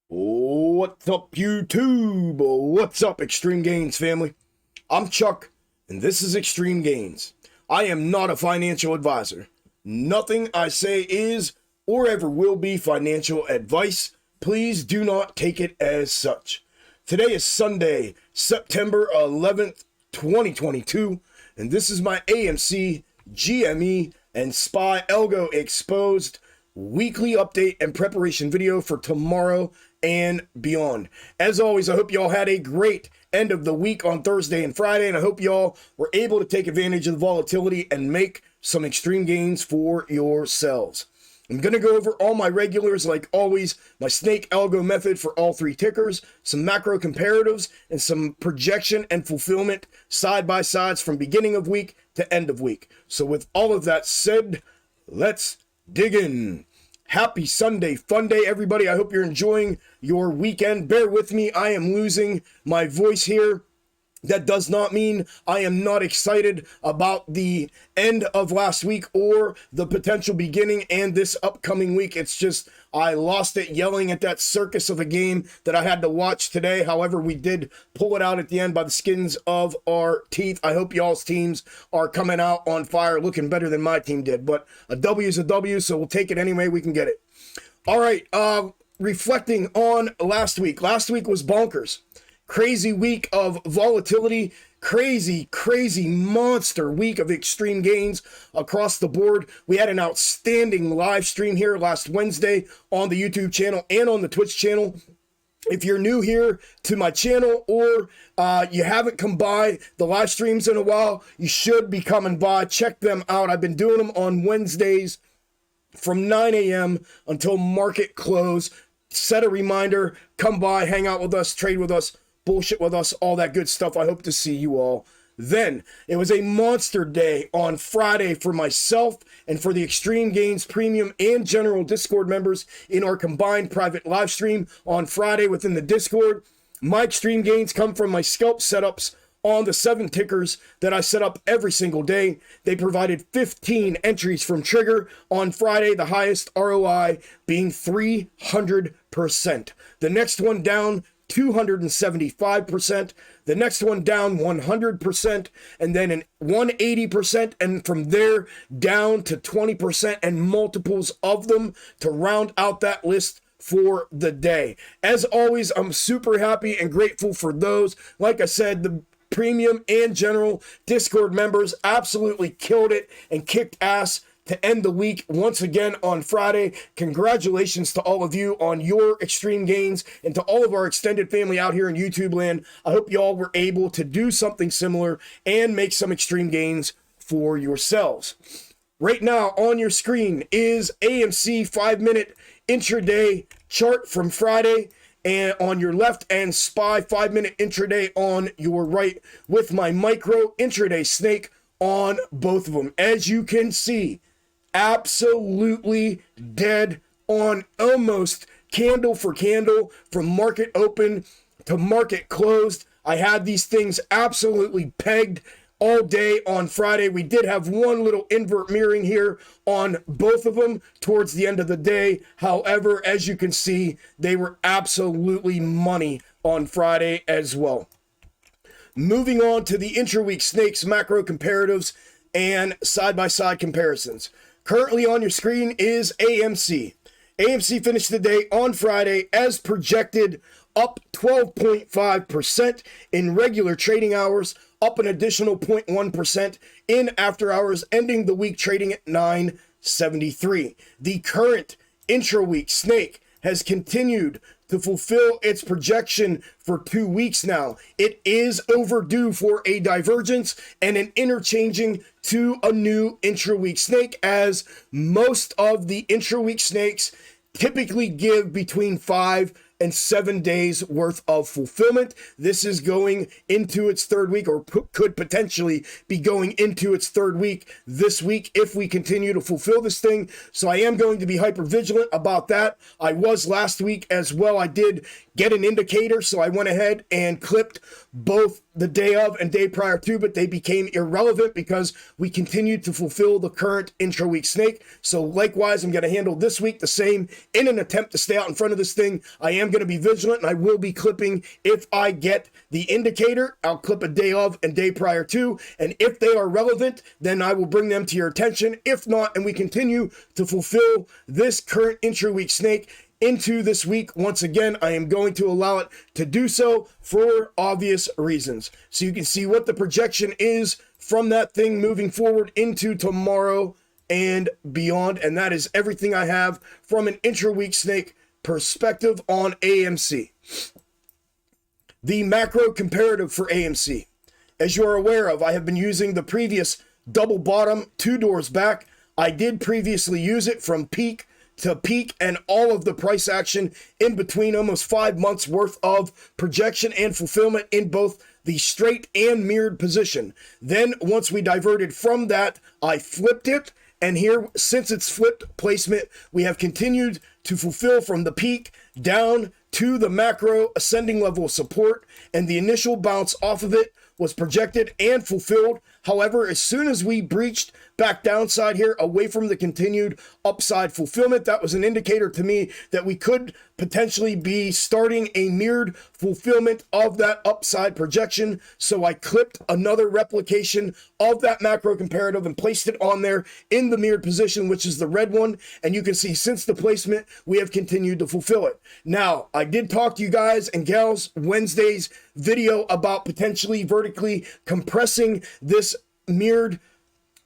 What's up, YouTube? What's up, Extreme Gains family? I'm Chuck, and this is Extreme Gains. I am not a financial advisor. Nothing I say is or ever will be financial advice. Please do not take it as such. Today is Sunday, September 11th, 2022, and this is my Amc Gme and SPY Algo exposed weekly update and preparation video for tomorrow and beyond. As always, I hope y'all had a great end of the week on Thursday and Friday, and I hope y'all were able to take advantage of the volatility and make some extreme gains for yourselves. I'm going to go over all my regulars like always, my snake algo method for all three tickers, some macro comparatives, and some projection and fulfillment side-by-sides from beginning of week to end of week. So with all of that said, let's dig in. Happy Sunday, fun day, everybody. I hope you're enjoying your weekend. Bear with me. I am losing my voice here. That does not mean I am not excited about the end of last week or the potential beginning and this upcoming week. It's just I lost it yelling at that circus of a game that I had to watch today. However, we did pull it out at the end by the skins of our teeth. I hope y'all's teams are coming out on fire, looking better than my team did. But a W is a W, so we'll take it any way we can get it. All right, reflecting on last week. Last week was bonkers. Crazy week of volatility, crazy monster week of extreme gains across the board. We had an outstanding live stream here last Wednesday on the YouTube channel and on the Twitch channel. If you're new here to my channel or you haven't come by the live streams in a while, you should be coming by. Check them out. I've been doing them on Wednesdays from 9 a.m. until market close. Set a reminder, come by, hang out with us, trade with us, bullshit with us, all that good stuff. I hope to see you all then. It was a monster day on Friday for myself and for the Extreme Gains Premium and General Discord members in our combined private live stream on Friday within the Discord. My extreme gains come from my scalp setups on the 7 tickers that I set up every single day. They provided 15 entries from trigger on Friday, the highest ROI being 300%. The next one down, 275%, the next one down 100%, and then an 180%, and from there down to 20% and multiples of them to round out that list for the day. As always, I'm super happy and grateful for those. Like I said, the premium and general Discord members absolutely killed it and kicked ass to end the week once again on Friday. Congratulations to all of you on your extreme gains and to all of our extended family out here in YouTube land. I hope y'all were able to do something similar and make some extreme gains for yourselves. Right now on your screen is AMC 5-minute intraday chart from Friday, and on your left, and SPY 5-minute intraday on your right, with my micro intraday snake on both of them. As you can see, absolutely dead on, almost candle for candle from market open to market closed. I had these things absolutely pegged all day on Friday. We did have one little invert mirroring here on both of them towards the end of the day. However, as you can see, they were absolutely money on Friday as well. Moving on to the intra-week snakes, macro comparatives, and side-by-side comparisons. Currently on your screen is AMC. AMC finished the day on Friday as projected, up 12.5% in regular trading hours, up an additional 0.1% in after hours, ending the week trading at 973. The current intra-week snake has continued to fulfill its projection for 2 weeks now. It is overdue for a divergence and an interchanging to a new intra-week snake, as most of the intra-week snakes typically give between 5 and 7 days worth of fulfillment. This is going into its 3rd week, or could potentially be going into its 3rd week this week if we continue to fulfill this thing. So I am going to be hyper vigilant about that. I was last week as well. I did get an indicator, so I went ahead and clipped both the day of and day prior to, but they became irrelevant because we continued to fulfill the current intra-week snake. So likewise, I'm going to handle this week the same in an attempt to stay out in front of this thing. I am am going to be vigilant, and I will be clipping if I get the indicator. I'll clip a day of and day prior to, and if they are relevant, then I will bring them to your attention. If not, and we continue to fulfill this current intra-week snake into this week, once again, I am going to allow it to do so for obvious reasons. So you can see what the projection is from that thing moving forward into tomorrow and beyond. And that is everything I have from an intra-week snake perspective on AMC. The macro comparative for AMC. As you are aware of, I have been using the previous double bottom 2 doors back. I did previously use it from peak to peak and all of the price action in between, almost 5 months worth of projection and fulfillment in both the straight and mirrored position. Then once we diverted from that, I flipped it. And here, since it's flipped placement, we have continued to fulfill from the peak down to the macro ascending level of support, and the initial bounce off of it was projected and fulfilled. However, as soon as we breached back downside here away from the continued upside fulfillment, that was an indicator to me that we could potentially be starting a mirrored fulfillment of that upside projection. So I clipped another replication of that macro comparative and placed it on there in the mirrored position, which is the red one. And you can see since the placement, we have continued to fulfill it. Now, I did talk to you guys and gals Wednesday's video about potentially vertically compressing this mirrored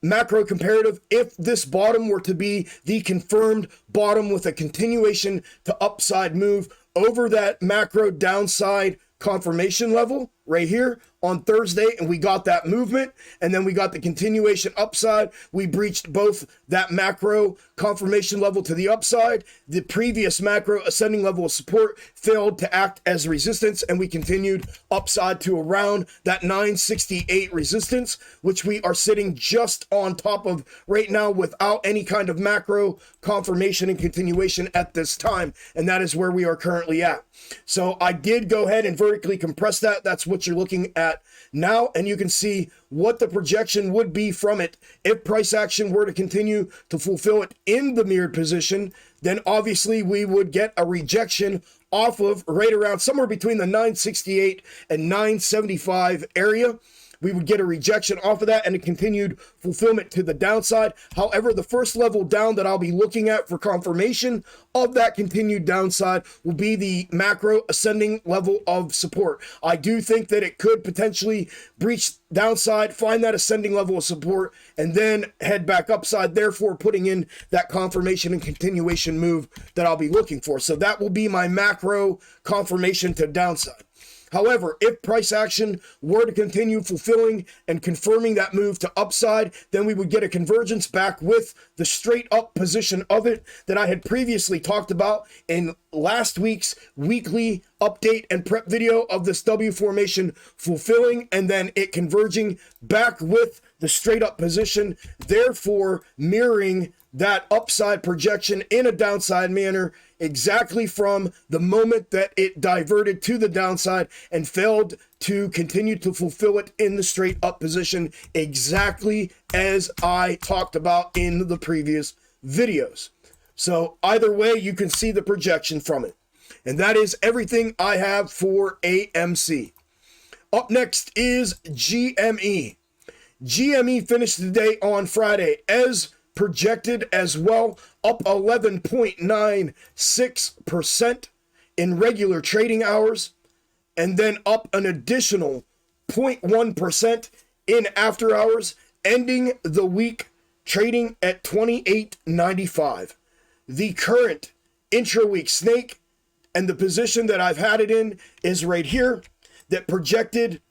macro comparative if this bottom were to be the confirmed bottom with a continuation to upside move over that macro downside confirmation level right here on Thursday, and we got that movement, and then we got the continuation upside. We breached both that macro confirmation level to the upside. The previous macro ascending level of support failed to act as resistance, and we continued upside to around that 968 resistance, which we are sitting just on top of right now without any kind of macro confirmation and continuation at this time, and that is where we are currently at. So I did go ahead and vertically compress that. That's what you're looking at now, and you can see what the projection would be from it if price action were to continue to fulfill it in the mirrored position. Then obviously we would get a rejection off of right around somewhere between the 968 and 975 area. We would get a rejection off of that and a continued fulfillment to the downside. However, the first level down that I'll be looking at for confirmation of that continued downside will be the macro ascending level of support. I do think that it could potentially breach downside, find that ascending level of support, and then head back upside, therefore putting in that confirmation and continuation move that I'll be looking for. So that will be my macro confirmation to downside. However, if price action were to continue fulfilling and confirming that move to upside, then we would get a convergence back with the straight up position of it that I had previously talked about in last week's weekly update and prep video of this W formation fulfilling and then it converging back with the straight up position, therefore mirroring that upside projection in a downside manner exactly from the moment that it diverted to the downside and failed to continue to fulfill it in the straight up position, exactly as I talked about in the previous videos. So either way, you can see the projection from it. And that is everything I have for AMC. Up next is GME. GME finished the day on Friday as projected as well, up 11.96% in regular trading hours, and then up an additional 0.1% in after hours, ending the week trading at 28.95. The current intra-week snake and the position that I've had it in is right here, that projected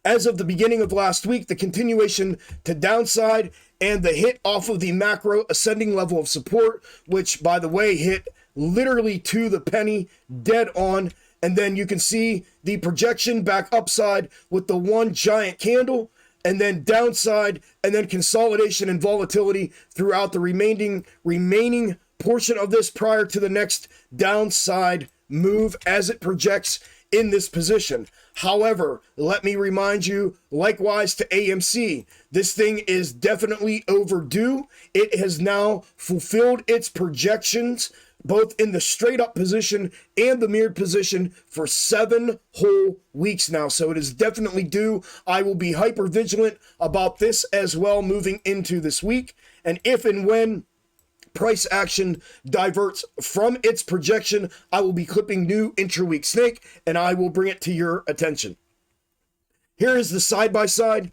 as of the beginning of last week, the continuation to downside and the hit off of the macro ascending level of support, which, by the way, hit literally to the penny, dead on. And then you can see the projection back upside with the one giant candle, and then downside, and then consolidation and volatility throughout the remaining portion of this prior to the next downside move as it projects in this position. However, let me remind you, likewise to AMC, this thing is definitely overdue. It has now fulfilled its projections both in the straight up position and the mirrored position for 7 whole weeks now. So it is definitely due. I will be hyper vigilant about this as well moving into this week. And if and when price action diverts from its projection, I will be clipping new intra-week snake and I will bring it to your attention. Here is the side-by-side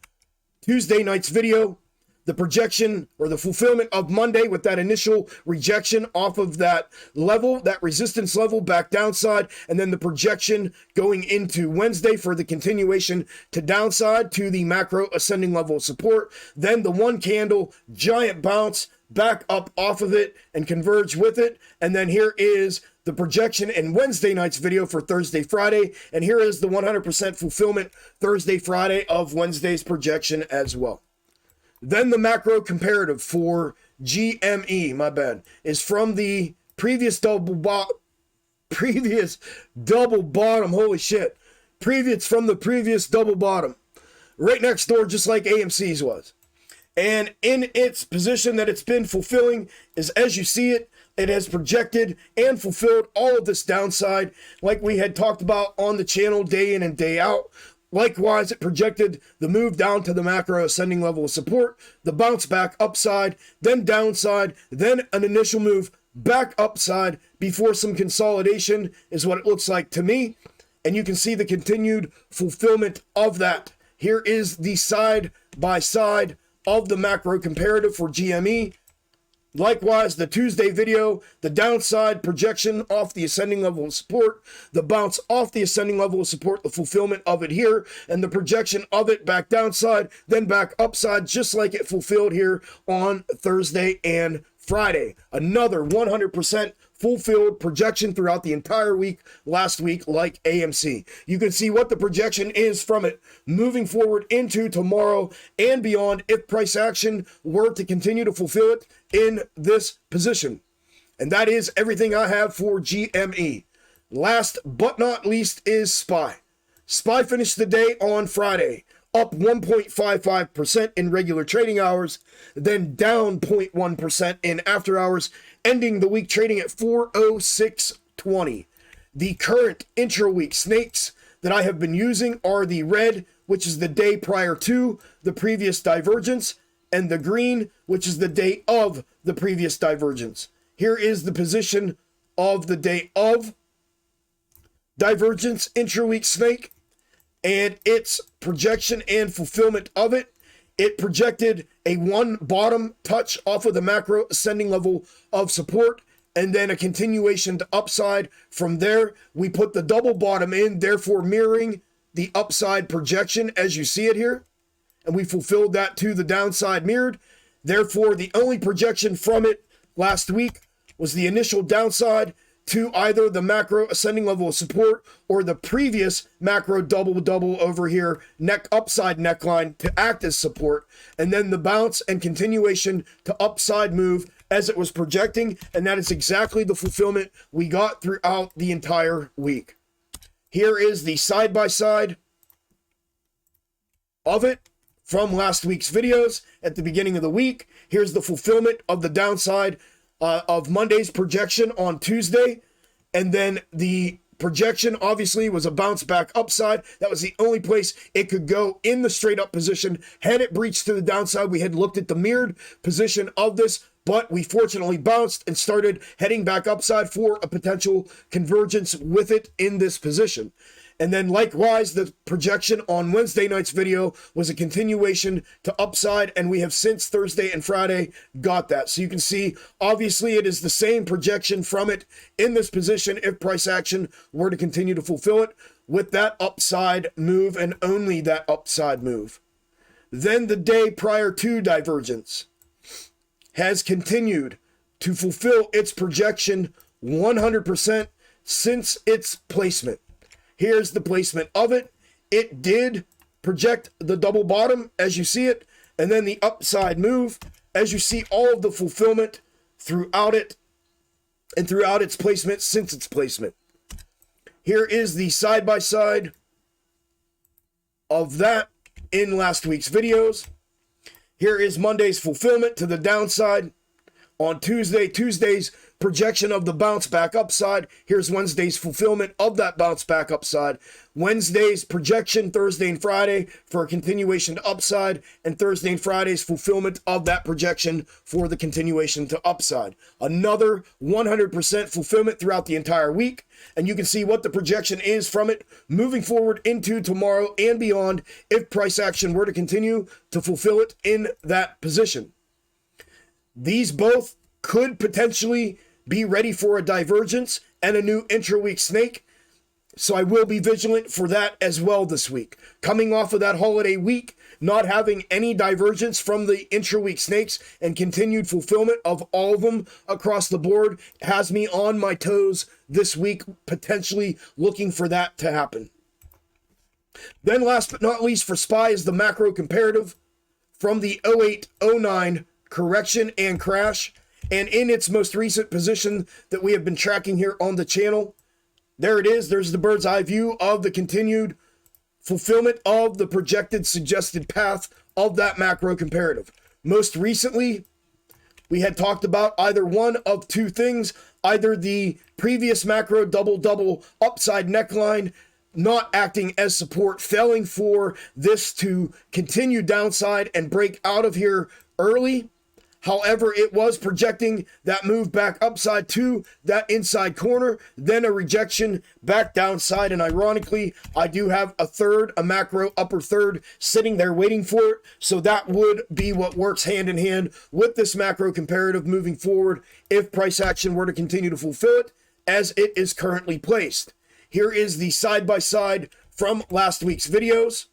Tuesday night's video. The projection or the fulfillment of Monday with that initial rejection off of that level, that resistance level back downside, and then the projection going into Wednesday for the continuation to downside to the macro ascending level of support. Then the one candle giant bounce back up off of it and converge with it. And then here is the projection in Wednesday night's video for Thursday, Friday. And here is the 100% fulfillment Thursday, Friday of Wednesday's projection as well. Then the macro comparative for GME, is from the previous double bottom. Holy shit. From the previous double bottom. Right next door, just like AMC's was. And in its position that it's been fulfilling is, as you see it, it has projected and fulfilled all of this downside like we had talked about on the channel day in and day out. Likewise, it projected the move down to the macro ascending level of support, the bounce back upside, then downside, then an initial move back upside before some consolidation is what it looks like to me. And you can see the continued fulfillment of that. Here is the side by side of the macro comparative for GME. Likewise, the Tuesday video, the downside projection off the ascending level of support, the bounce off the ascending level of support, the fulfillment of it here, and the projection of it back downside, then back upside, just like it fulfilled here on Thursday and Friday. Another 100% fulfilled projection throughout the entire week last week, like AMC. You can see what the projection is from it moving forward into tomorrow and beyond if price action were to continue to fulfill it in this position. And that is everything I have for GME. Last but not least is SPY. SPY finished the day on Friday up 1.55% in regular trading hours, then down 0.1% in after hours, ending the week trading at 406.20. The current intra-week snakes that I have been using are the red, which is the day prior to the previous divergence, and the green, which is the day of the previous divergence. Here is the position of the day of divergence intra-week snake and its projection and fulfillment of it. It projected a one bottom touch off of the macro ascending level of support and then a continuation to upside. From there, we put the double bottom in, therefore mirroring the upside projection as you see it here. And we fulfilled that to the downside mirrored. Therefore, the only projection from it last week was the initial downside to either the macro ascending level of support or the previous macro double over here, neck upside neckline to act as support, and then the bounce and continuation to upside move as it was projecting, and that is exactly the fulfillment we got throughout the entire week. Here is the side-by-side of it from last week's videos at the beginning of the week. Here's the fulfillment of the downside of Monday's projection on Tuesday. And then the projection obviously was a bounce back upside. That was the only place it could go in the straight up position. Had it breached to the downside, we had looked at the mirrored position of this, but we fortunately bounced and started heading back upside for a potential convergence with it in this position. And then likewise, the projection on Wednesday night's video was a continuation to upside, and we have since Thursday and Friday got that. So you can see, obviously, it is the same projection from it in this position if price action were to continue to fulfill it with that upside move and only that upside move. Then the day prior to divergence has continued to fulfill its projection 100% since its placement. Here's the placement of it. It did project the double bottom as you see it, and then the upside move as you see all of the fulfillment throughout it and throughout its placement since its placement. Here is the side-by-side of that in last week's videos. Here is Monday's fulfillment to the downside on Tuesday. Tuesday's projection of the bounce back upside. Here's Wednesday's fulfillment of that bounce back upside. Wednesday's projection Thursday and Friday for a continuation to upside, and Thursday and Friday's fulfillment of that projection for the continuation to upside. Another 100% fulfillment throughout the entire week, and you can see what the projection is from it moving forward into tomorrow and beyond if price action were to continue to fulfill it in that position. These both could potentially be ready for a divergence and a new intra-week snake. So I will be vigilant for that as well this week. Coming off of that holiday week, not having any divergence from the intra-week snakes and continued fulfillment of all of them across the board has me on my toes this week, potentially looking for that to happen. Then last but not least for SPY is the macro comparative from the 08-09 correction and crash. And in its most recent position that we have been tracking here on the channel, there it is. There's the bird's eye view of the continued fulfillment of the projected suggested path of that macro comparative. Most recently, we had talked about either one of two things, either the previous macro double-double upside neckline not acting as support, failing for this to continue downside and break out of here early. However, it was projecting that move back upside to that inside corner, then a rejection back downside. And ironically, I do have a macro upper third sitting there waiting for it. So that would be what works hand in hand with this macro comparative moving forward if price action were to continue to fulfill it as it is currently placed. Here is the side-by-side from last week's videos.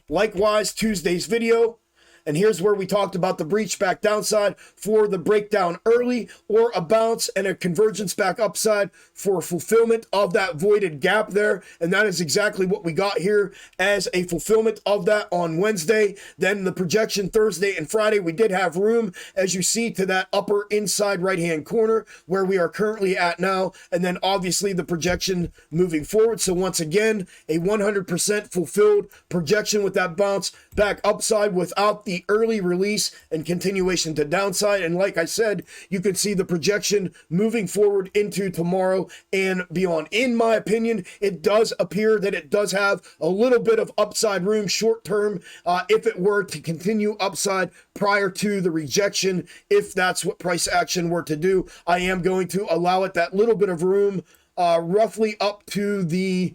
Likewise, Tuesday's video. And here's where we talked about the breach back downside for the breakdown early, or a bounce and a convergence back upside for fulfillment of that voided gap there. And that is exactly what we got here as a fulfillment of that on Wednesday. Then the projection Thursday and Friday, we did have room, as you see, to that upper inside right-hand corner where we are currently at now. And then obviously the projection moving forward. So once again, a 100% fulfilled projection with that bounce back upside without the early release and continuation to downside. And like I said, you can see the projection moving forward into tomorrow and beyond. In my opinion, it does appear that it does have a little bit of upside room short term if it were to continue upside prior to the rejection. If that's what price action were to do, I am going to allow it that little bit of room, roughly up to the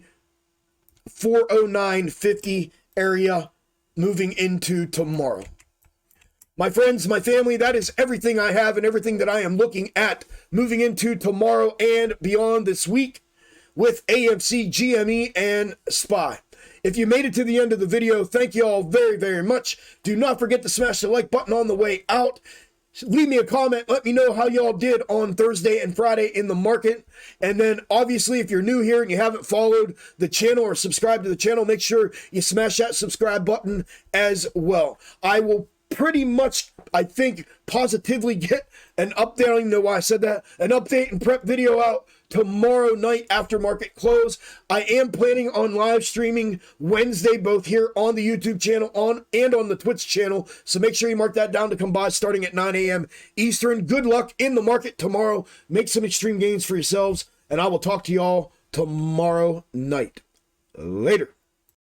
409.50 area moving into tomorrow. My friends, my family, that is everything I have and everything that I am looking at moving into tomorrow and beyond this week with Amc Gme and SPY. If you made it to the end of the video, thank you all very, very much. Do not forget to smash the like button on the way out. Leave me a comment. Let me know how y'all did on Thursday and Friday in the market. And then obviously, if you're new here and you haven't followed the channel or subscribed to the channel, make sure you smash that subscribe button as well. I will pretty much, I think, positively get an update. I don't even know why I said that. An update and prep video out tomorrow night after market close. I am planning on live streaming Wednesday, both here on the YouTube channel and on the Twitch channel. So make sure you mark that down to come by starting at 9 a.m. Eastern. Good luck in the market tomorrow. Make some extreme gains for yourselves, and I will talk to y'all tomorrow night. Later.